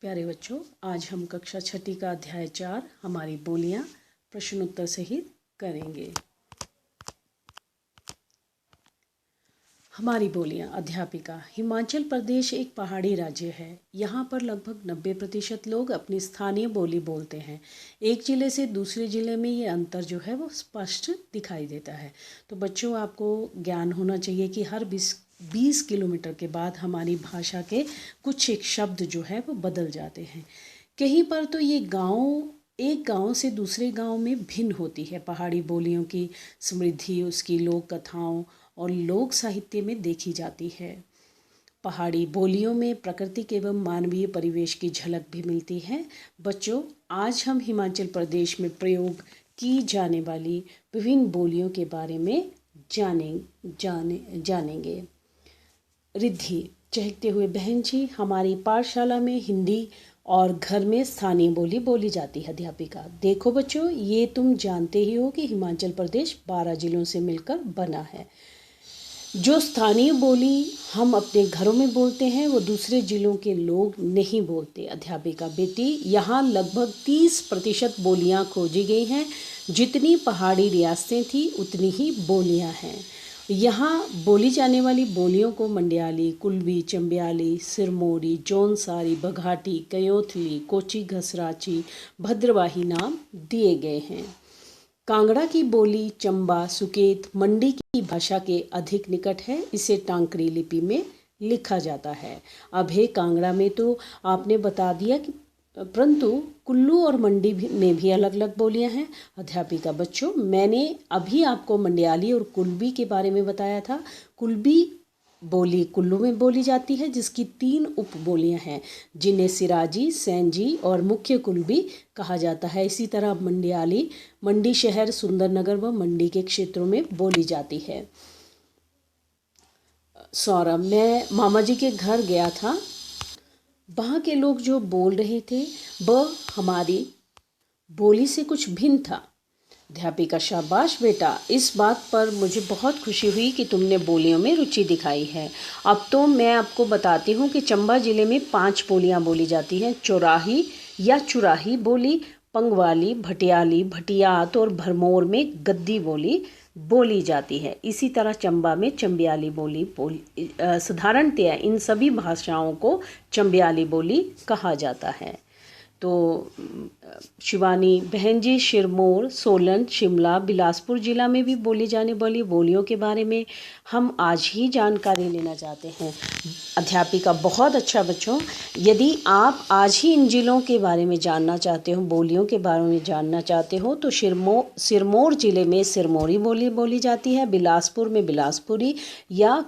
प्यारे बच्चों, आज हम कक्षा छठी का अध्याय 4 हमारी बोलियां प्रश्नोत्तर सहित करेंगे। हमारी बोलियां। अध्यापिका। हिमाचल प्रदेश एक पहाड़ी राज्य है। यहाँ पर लगभग 90% लोग अपनी स्थानीय बोली बोलते हैं। एक ज़िले से दूसरे ज़िले में ये अंतर जो है वो स्पष्ट दिखाई देता है। तो बच्चों, आपको ज्ञान होना चाहिए कि हर 20 किलोमीटर के बाद हमारी भाषा के कुछ एक शब्द जो है वो बदल जाते हैं। कहीं पर तो ये एक गांव से दूसरे गांव में भिन्न होती है। पहाड़ी बोलियों की समृद्धि उसकी लोक कथाओं और लोक साहित्य में देखी जाती है। पहाड़ी बोलियों में प्राकृतिक एवं मानवीय परिवेश की झलक भी मिलती है। बच्चों, आज हम हिमाचल प्रदेश में प्रयोग की जाने वाली विभिन्न बोलियों के बारे में जानेंगे। रिद्धि। चहकते हुए बहन जी, हमारी पाठशाला में हिंदी और घर में स्थानीय बोली बोली जाती है। अध्यापिका। देखो बच्चों, ये तुम जानते ही हो कि हिमाचल प्रदेश 12 जिलों से मिलकर बना है। जो स्थानीय बोली हम अपने घरों में बोलते हैं वो दूसरे जिलों के लोग नहीं बोलते। अध्यापिका। बेटी, यहाँ लगभग 30% बोलियाँ खोजी गई हैं। जितनी पहाड़ी रियासतें थी उतनी ही बोलियाँ हैं। यहाँ बोली जाने वाली बोलियों को मंडियाली, कुल्बी, चंबियाली, सिरमौरी, जौनसारी, बघाटी, कयोथली, कोची घसराची, भद्रवाही नाम दिए गए हैं। कांगड़ा की बोली चंबा, सुकेत, मंडी की भाषा के अधिक निकट है। इसे टांकरी लिपि में लिखा जाता है। अब है कांगड़ा में तो आपने बता दिया कि परंतु कुल्लू और मंडी में भी अलग अलग बोलियां हैं। अध्यापिका। बच्चों, मैंने अभी आपको मंडियाली और कुल्बी के बारे में बताया था। कुल्बी बोली कुल्लू में बोली जाती है, जिसकी 3 उपबोलियां हैं जिन्हें सिराजी, सैंजी और मुख्य कुल्बी कहा जाता है। इसी तरह मंडियाली मंडी शहर, सुंदरनगर व मंडी के क्षेत्रों में बोली जाती है। सौरभ। मैं मामा जी के घर गया था। वहाँ के लोग जो बोल रहे थे वह हमारी बोली से कुछ भिन्न था। अध्यापिका। शाबाश बेटा, इस बात पर मुझे बहुत खुशी हुई कि तुमने बोलियों में रुचि दिखाई है। अब तो मैं आपको बताती हूँ कि चंबा ज़िले में 5 बोलियाँ बोली जाती हैं। चौराही या चुराही बोली, पंगवाली, भटियाली, भटियात और भरमौर में गद्दी बोली बोली जाती है। इसी तरह चंबा में चंबियाली बोली साधारणतया इन सभी भाषाओं को चंबियाली बोली कहा जाता है। तो शिवानी बहन जी, सिरमौर, सोलन, शिमला, बिलासपुर जिला में भी बोली जाने वाली बोलियों के बारे में हम आज ही जानकारी लेना चाहते हैं। अध्यापिका। बहुत अच्छा बच्चों, यदि आप आज ही इन जिलों के बारे में जानना चाहते हो, बोलियों के बारे में जानना चाहते हो, तो सिरमौर जिले में सिरमौरी बोली बोली जाती है। बिलासपुर में बिलासपुरी या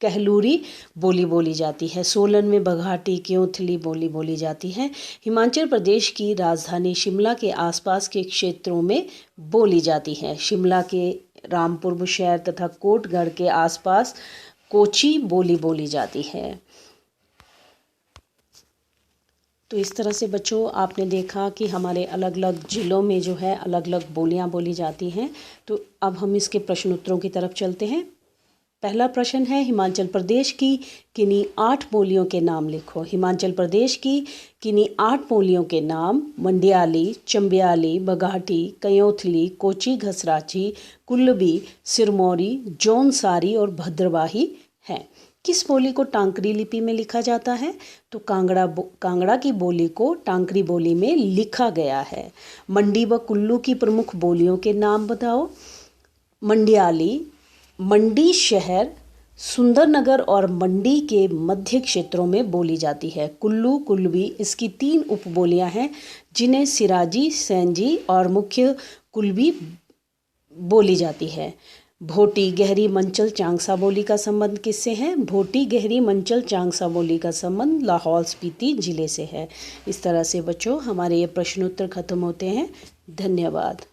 कहलूरी बोली बोली जाती है। सोलन में बघाटी, क्योंथली बोली बोली जाती है। हिमाचल प्रदेश की राजधानी शिमला के आसपास के क्षेत्रों में बोली जाती है। शिमला के रामपुर बुशहर तथा कोटगढ़ के आसपास कोची बोली बोली जाती है। तो इस तरह से बच्चों, आपने देखा कि हमारे अलग अलग ज़िलों में जो है अलग अलग बोलियां बोली जाती हैं। तो अब हम इसके प्रश्न उत्तरों की तरफ चलते हैं। पहला प्रश्न है, हिमाचल प्रदेश की किन्हीं 8 बोलियों के नाम लिखो। हिमाचल प्रदेश की किन्हीं 8 बोलियों के नाम मंडियाली, चंबियाली, बघाटी, कयोथली, कोची घसराची, कुल्लबी, सिरमौरी, जौनसारी और भद्रवाही हैं। किस बोली को टांकरी लिपि में लिखा जाता है? तो कांगड़ा की बोली को टांकरी बोली में लिखा गया है। मंडी व कुल्लू की प्रमुख बोलियों के नाम बताओ। मंडियाली मंडी शहर, सुंदरनगर और मंडी के मध्य क्षेत्रों में बोली जाती है। कुल्लू कुल्बी इसकी 3 उपबोलियां हैं जिन्हें सिराजी, सैंजी और मुख्य कुल्बी बोली जाती है। भोटी गहरी मंचल चांगसा बोली का संबंध किससे है? भोटी गहरी मंचल चांगसा बोली का संबंध लाहौल स्पीति जिले से है। इस तरह से बच्चों, हमारे ये प्रश्नोत्तर खत्म होते हैं। धन्यवाद।